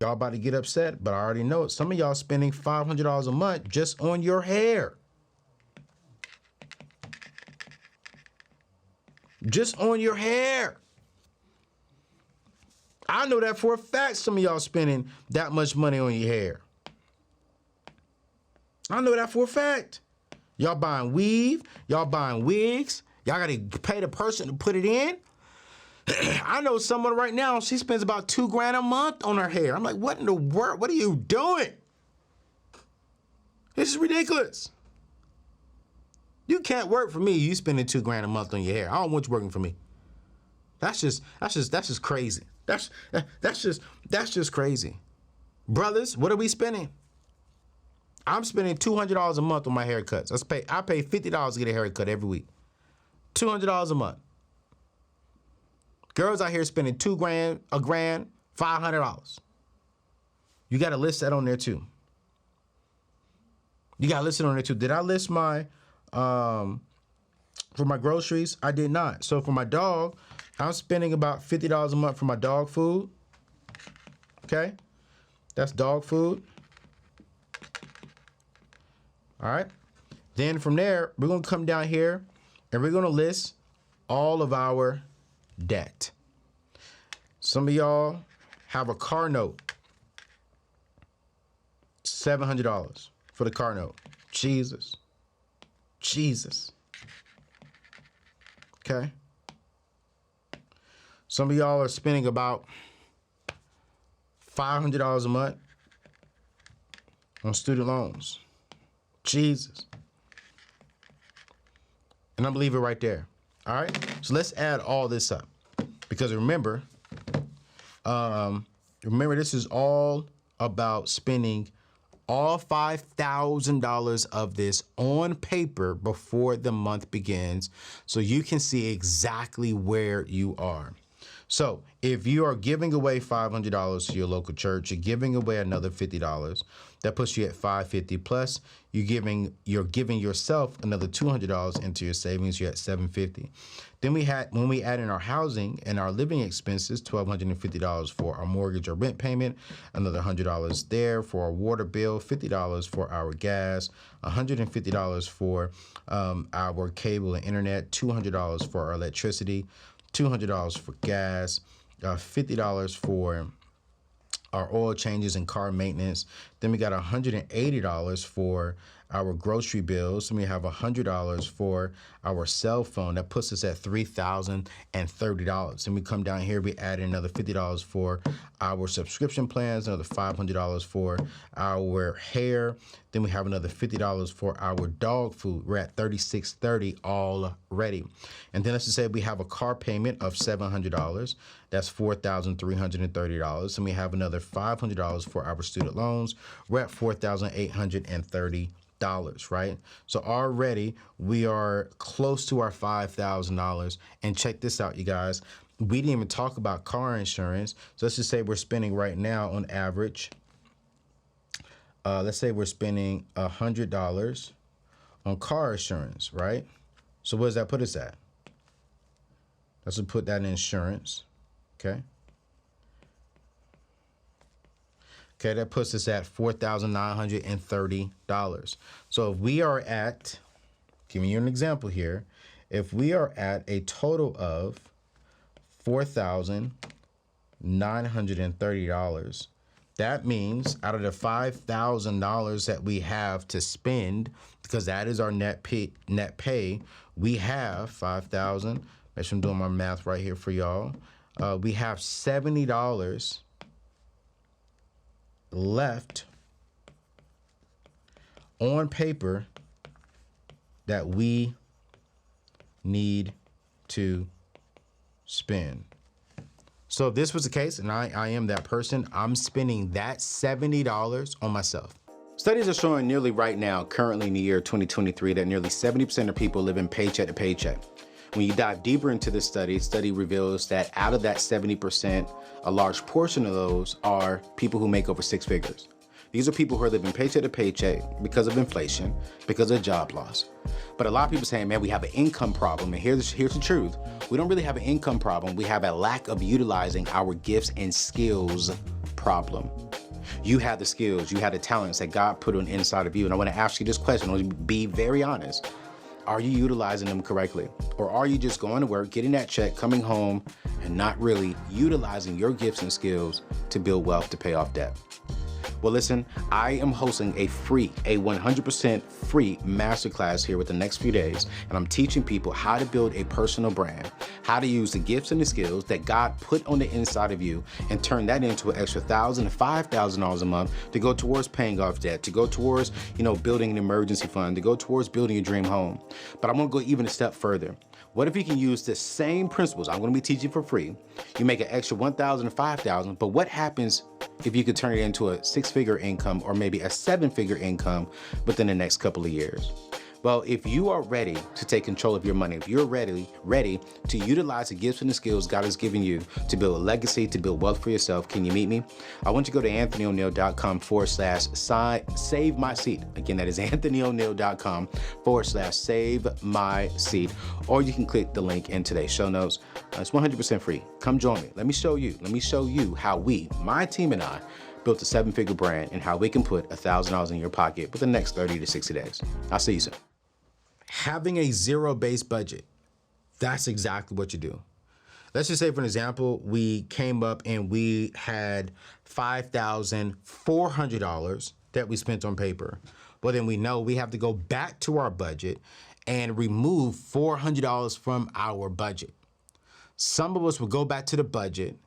Y'all about to get upset, but I already know it. Some of y'all spending $500 a month just on your hair. Just on your hair. I know that for a fact some of y'all spending that much money on your hair. I know that for a fact. Y'all buying weave, y'all buying wigs, y'all gotta pay the person to put it in. I know someone right now, she spends about $2,000 a month on her hair. I'm like, what in the world? What are you doing? This is ridiculous. You can't work for me. You spending $2,000 a month on your hair. I don't want you working for me. That's just crazy. That's just crazy. Brothers, what are we spending? I'm spending $200 a month on my haircuts. I pay $50 to get a haircut every week. $200 a month. Girls out here spending $2,000, $1,000, $500. You got to list that on there too. You got to list it on there too. Did I list my for my groceries? I did not. So for my dog, I'm spending about $50 a month for my dog food. Okay, that's dog food. All right. Then from there, we're gonna come down here and we're gonna list all of our debt. Some of y'all have a car note. $700 for the car note. Jesus. Okay. Some of y'all are spending about $500 a month on student loans. Jesus. And I'm gonna leave it right there. All right. So let's add all this up, because remember, this is all about spending all $5,000 of this on paper before the month begins, so you can see exactly where you are. So if you are giving away $500 to your local church, you're giving away another $50. That puts you at $550. Plus, you're giving yourself another $200 into your savings. You're at $750. Then when we add in our housing and our living expenses, $1,250 for our mortgage or rent payment, another $100 there for our water bill, $50 for our gas, $150 for our cable and internet, $200 for our electricity, $200 for gas, $50 for our oil changes and car maintenance. Then we got $180 for our grocery bills. Then we have $100 for our cell phone. That puts us at $3,030. Then we come down here, we add in another $50 for our subscription plans, another $500 for our hair. Then we have another $50 for our dog food. We're at $3,630 already. And then let's just say we have a car payment of $700. That's $4,330. And we have another $500 for our student loans. We're at $4,830. Right? So already we are close to our $5,000. And check this out, you guys. We didn't even talk about car insurance. So let's just say we're spending right now on average, let's say we're spending $100 on car insurance, right? So what does that put us at? Let's put that in insurance, okay? Okay, that puts us at $4,930. So if we are at, giving you an example here, if we are at a total of $4,930, that means out of the $5,000 that we have to spend, because that is our net pay, we have $5,000. Make sure I'm doing my math right here for y'all. We have $70 left on paper that we need to spend. So if this was the case, and I am that person, I'm spending that $70 on myself. Studies are showing nearly right now, currently in the year 2023, that nearly 70% of people live in paycheck to paycheck. When you dive deeper into this study reveals that out of that 70%, a large portion of those are people who make over 6 figures. These are people who are living paycheck to paycheck because of inflation, because of job loss. But a lot of people saying, man, we have an income problem. And here's the truth. We don't really have an income problem. We have a lack of utilizing our gifts and skills problem. You have the skills, you have the talents that God put on the inside of you. And I want to ask you this question. I want to be very honest. Are you utilizing them correctly? Or are you just going to work, getting that check, coming home, and not really utilizing your gifts and skills to build wealth, to pay off debt? Well, listen, I am hosting a 100% free masterclass here with the next few days, and I'm teaching people how to build a personal brand, how to use the gifts and the skills that God put on the inside of you and turn that into an extra $1,000 to $5,000 a month to go towards paying off debt, to go towards, building an emergency fund, to go towards building a dream home. But I'm going to go even a step further. What if you can use the same principles I'm going to be teaching for free? You make an extra $1,000 to $5,000, but what happens if you could turn it into a 6-figure income or maybe a 7-figure income within the next couple of years? Well, if you are ready to take control of your money, if you're ready to utilize the gifts and the skills God has given you to build a legacy, to build wealth for yourself, can you meet me? I want you to go to AnthonyONeal.com/save my seat. Again, that is AnthonyONeal.com/save my seat. Or you can click the link in today's show notes. It's 100% free. Come join me. Let me show you how my team and I, built a 7-figure brand and how we can put $1,000 in your pocket within the next 30 to 60 days. I'll see you soon. Having a zero-based budget, that's exactly what you do. Let's just say, for an example, we came up and we had $5,400 that we spent on paper. Well, then we know we have to go back to our budget and remove $400 from our budget. Some of us will go back to the budget,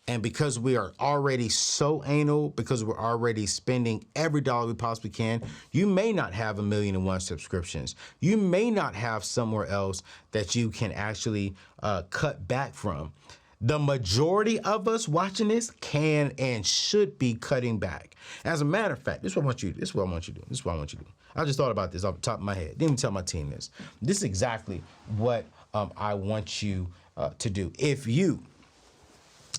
and because we are already so anal, because we're already spending every dollar we possibly can, you may not have 1,000,001 subscriptions. You may not have somewhere else that you can actually cut back from. The majority of us watching this can and should be cutting back. As a matter of fact, this is what I want you to do. I just thought about this off the top of my head. Didn't even tell my team this. This is exactly what I want you to do.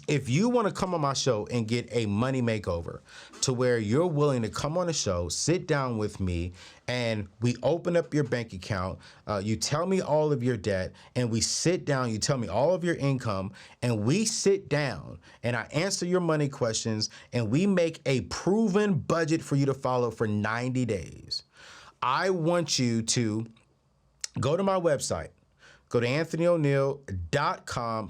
If you want to come on my show and get a money makeover to where you're willing to come on the show, sit down with me, and we open up your bank account, you tell me all of your debt, and we sit down, you tell me all of your income, and we sit down and I answer your money questions, and we make a proven budget for you to follow for 90 days. I want you to go to my website, go to AnthonyONeal.com/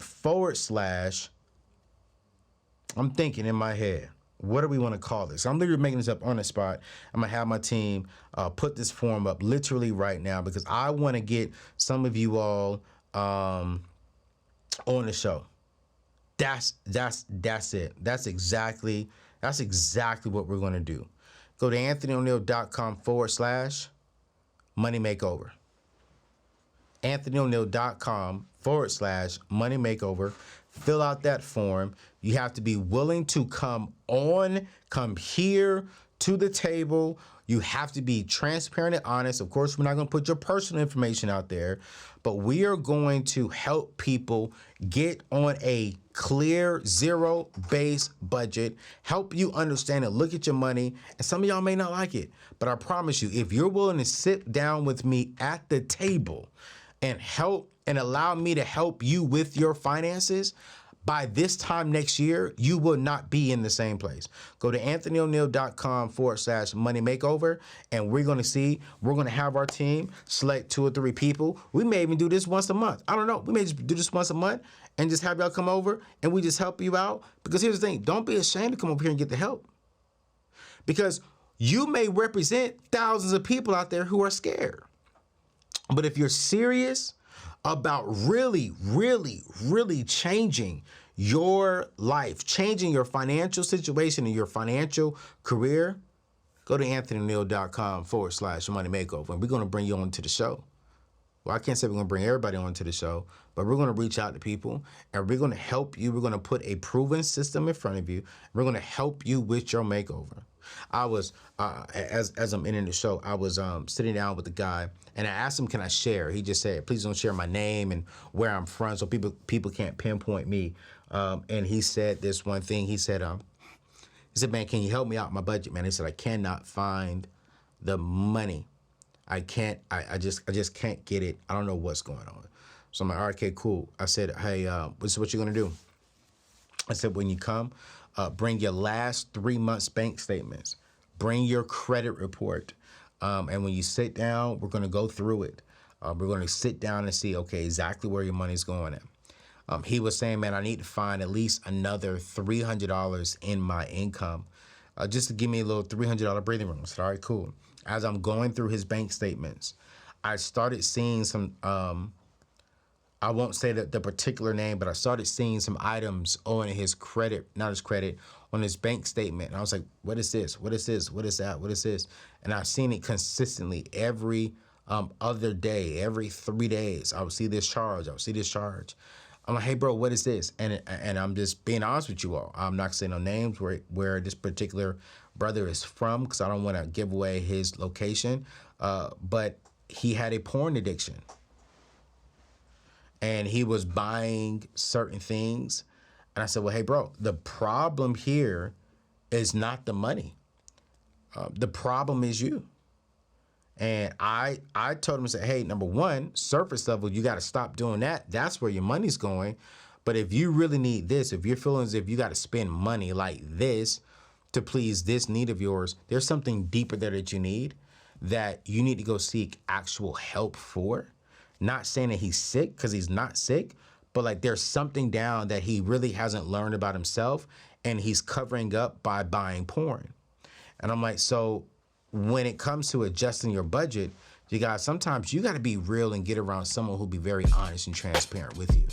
I'm thinking in my head, what do we want to call this? I'm literally making this up on the spot. I'm going to have my team put this form up literally right now because I want to get some of you all on the show. That's it. That's exactly what we're going to do. Go to AnthonyONeal.com/ money makeover. AnthonyONeal.com / money makeover. Fill out that form. You have to be willing to come here to the table. You have to be transparent and honest. Of course, we're not going to put your personal information out there, but we are going to help people get on a clear zero-based budget, help you understand and look at your money. And some of y'all may not like it, but I promise you, if you're willing to sit down with me at the table and help and allow me to help you with your finances, by this time next year, you will not be in the same place. Go to AnthonyONeal.com / money makeover, and we're going to have our team select 2 or 3 people. We may even do this once a month. I don't know. We may just do this once a month and just have y'all come over and we just help you out. Because here's the thing, don't be ashamed to come over here and get the help. Because you may represent thousands of people out there who are scared. But if you're serious about really, really, really changing your life, changing your financial situation and your financial career, go to AnthonyONeal.com / money makeover, and we're going to bring you on to the show. Well, I can't say we're going to bring everybody on to the show, but we're going to reach out to people and we're going to help you. We're going to put a proven system in front of you. We're going to help you with your makeover. I was, as I'm ending the show, I was sitting down with the guy and I asked him, can I share? He just said, please don't share my name and where I'm from so people can't pinpoint me. And he said this one thing. He said, man, can you help me out with my budget, man? He said, I cannot find the money. I just can't get it. I don't know what's going on. So I'm like, all right, okay, cool. I said, hey, this is what you're going to do. I said, when you come, Bring your last 3 months bank statements. Bring your credit report. And when you sit down, we're going to go through it. We're going to sit down and see, okay, exactly where your money's going at. He was saying, man, I need to find at least another $300 in my income just to give me a little $300 breathing room. I said, all right, cool. As I'm going through his bank statements, I started seeing some, I won't say the particular name, but I started seeing some items on his credit, not his credit, on his bank statement. And I was like, what is this? What is this? What is that? What is this? And I've seen it consistently every other day, every 3 days. I would see this charge. I would see this charge. I'm like, hey, bro, what is this? And I'm just being honest with you all. I'm not saying no names where this particular brother is from because I don't want to give away his location. But he had a porn addiction. And he was buying certain things. And I said, well, hey, bro, the problem here is not the money. The problem is you. And I told him, I said, hey, number one, surface level, you got to stop doing that. That's where your money's going. But if you really need this, if you're feeling as if you got to spend money like this to please this need of yours, there's something deeper there that you need to go seek actual help for. Not saying that he's sick, because he's not sick, but like there's something down that he really hasn't learned about himself and he's covering up by buying porn. And I'm like, so when it comes to adjusting your budget, you guys, sometimes you got to be real and get around someone who'll be very honest and transparent with you.